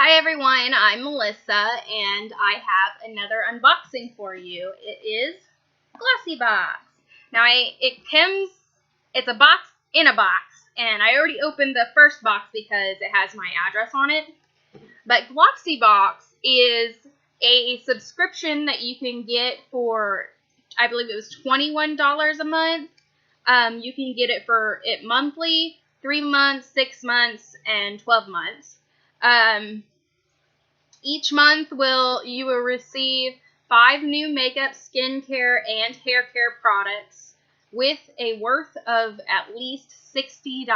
Hi everyone, I'm Melissa, and I have another unboxing for you. It is GLOSSYBOX. Now, it's a box in a box, and I already opened the first box because it has my address on it. But GLOSSYBOX is a subscription that you can get for, I believe it was $21 a month. You can get it for it monthly, 3 months, 6 months, and 12 months. Each month you will receive 5 new makeup, skincare, and hair care products with a worth of at least $60.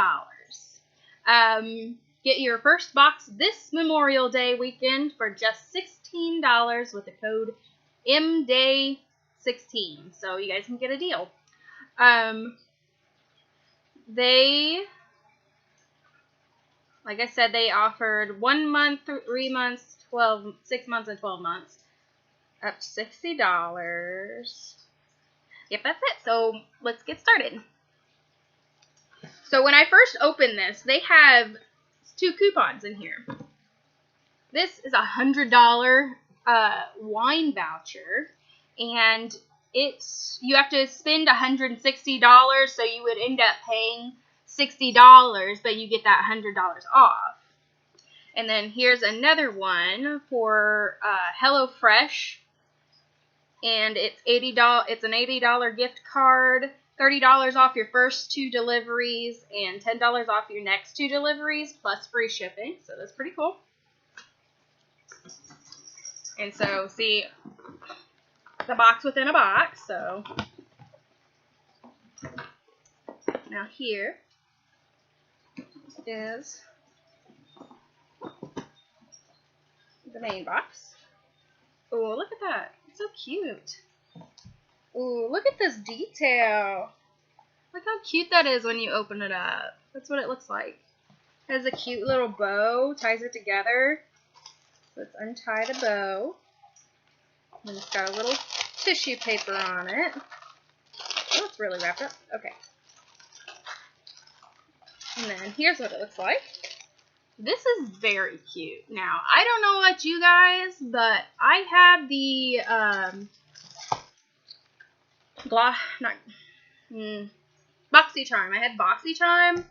Get your first box this Memorial Day weekend for just $16 with the code MDAY16. So you guys can get a deal. Like I said, they offered 1 month, 3 months, 6 months, and 12 months. Up to $60. Yep, that's it. So let's get started. So when I first opened this, they have 2 coupons in here. This is a $100 wine voucher, and you have to spend $160, so you would end up paying $60, but you get that $100 off. And then here's another one for HelloFresh, and it's $80. It's an $80 gift card, $30 off your first 2 deliveries, and $10 off your next 2 deliveries plus free shipping. So that's pretty cool. And so, see, the box within a box. So now here is the main box. Oh, look at that. It's so cute. Oh, look at this detail. Look how cute that is when you open it up. That's what it looks like. It has a cute little bow, ties it together. So let's untie the bow. And it's got a little tissue paper on it. Oh, it's really wrapped up. Okay. And then here's what it looks like. This is very cute. Now, I don't know about you guys, but I have the BoxyCharm. I had BoxyCharm.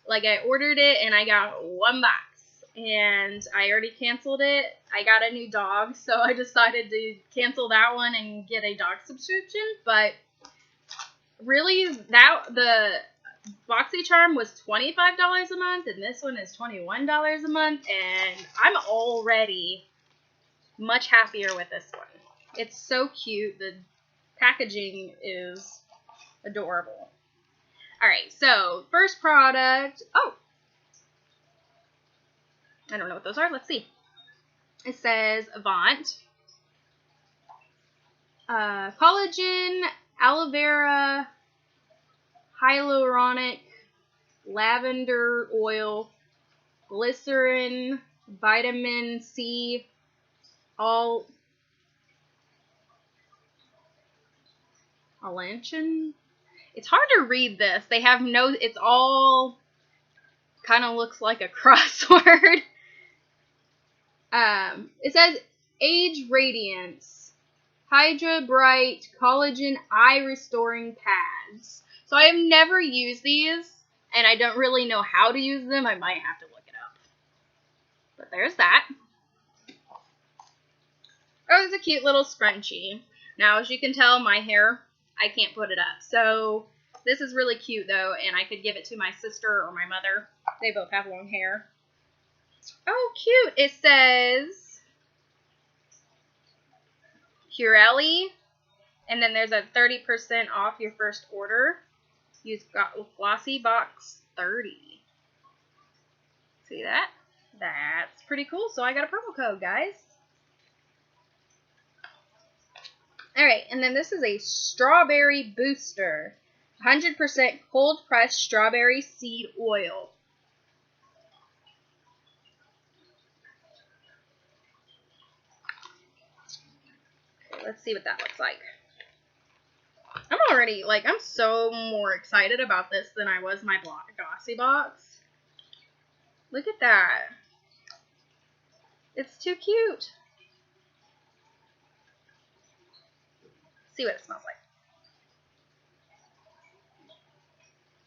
Like, I ordered it and I got 1 box. And I already canceled it. I got a new dog, so I decided to cancel that one and get a dog subscription. But really, the BoxyCharm was $25 a month, and this one is $21 a month, and I'm already much happier with this one. It's so cute. The packaging is adorable. Alright, so first product. Oh! I don't know what those are. Let's see. It says Avant. Collagen, aloe vera, hyaluronic, lavender oil, glycerin, vitamin C, Alanchon. It's hard to read this. They have no, it's all kind of looks like a crossword. It says Age Radiance, Hydra Bright Collagen Eye Restoring Pads. So I have never used these, and I don't really know how to use them. I might have to look it up. But there's that. Oh, it's a cute little scrunchie. Now, as you can tell, my hair, I can't put it up. So this is really cute, though, and I could give it to my sister or my mother. They both have long hair. Oh, cute. It says Curelli, and then there's a 30% off your first order. Use GLOSSYBOX 30. See that? That's pretty cool. So I got a promo code, guys. Alright, and then this is a strawberry booster. 100% cold pressed strawberry seed oil. Okay, let's see what that looks like. I'm already, I'm so more excited about this than I was my GLOSSYBOX. Look at that. It's too cute. See what it smells like.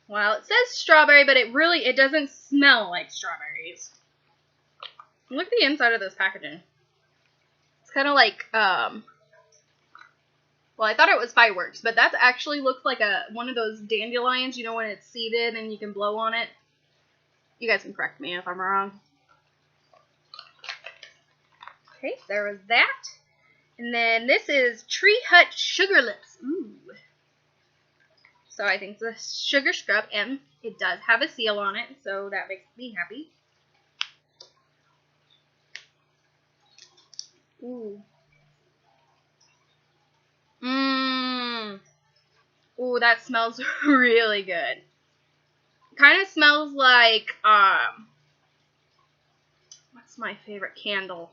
Well, it says strawberry, but it doesn't smell like strawberries. Look at the inside of this packaging. It's kind of like, well, I thought it was fireworks, but that actually looks like one of those dandelions, you know, when it's seeded and you can blow on it. You guys can correct me if I'm wrong. Okay, there was that. And then this is Tree Hut Sugar Lips. Ooh. So I think it's a sugar scrub, and it does have a seal on it, so that makes me happy. Ooh. Mmm. Ooh, that smells really good. Kind of smells like, what's my favorite candle?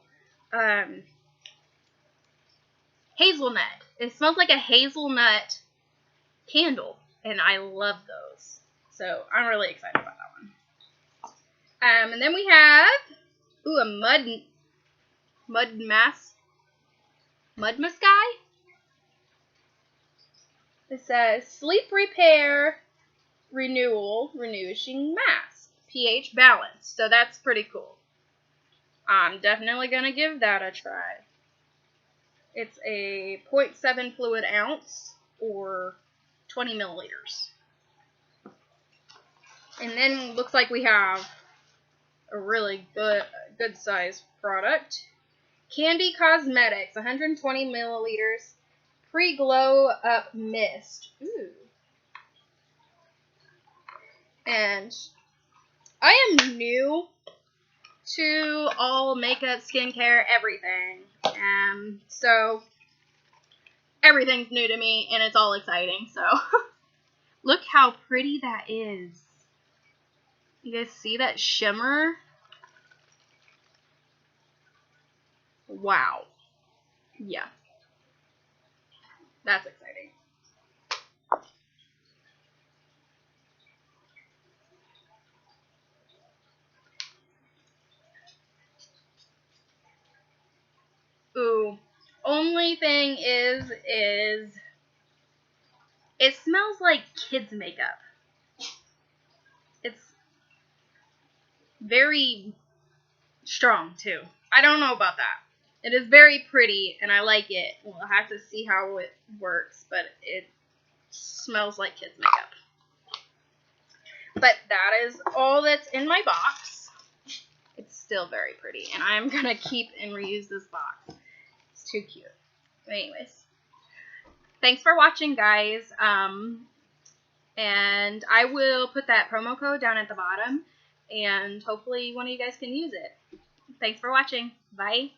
Hazelnut. It smells like a hazelnut candle, and I love those. So I'm really excited about that one. And then we have, ooh, a mud musky. It says sleep repair renewing mask, pH balance. So that's pretty cool. I'm definitely gonna give that a try. It's a 0.7 fluid ounce or 20 milliliters. And then looks like we have a really good size product. Candy Cosmetics, 120 milliliters, pre-glow up mist. Ooh. And I am new to all makeup, skincare, everything. So everything's new to me, and it's all exciting. So look how pretty that is. You guys see that shimmer? Wow. Yeah. That's exciting. Ooh. Only thing is it smells like kids' makeup. It's very strong, too. I don't know about that. It is very pretty, and I like it. We'll have to see how it works, but it smells like kids' makeup. But that is all that's in my box. It's still very pretty, and I'm going to keep and reuse this box. It's too cute. Anyways, thanks for watching, guys. And I will put that promo code down at the bottom, and hopefully one of you guys can use it. Thanks for watching. Bye.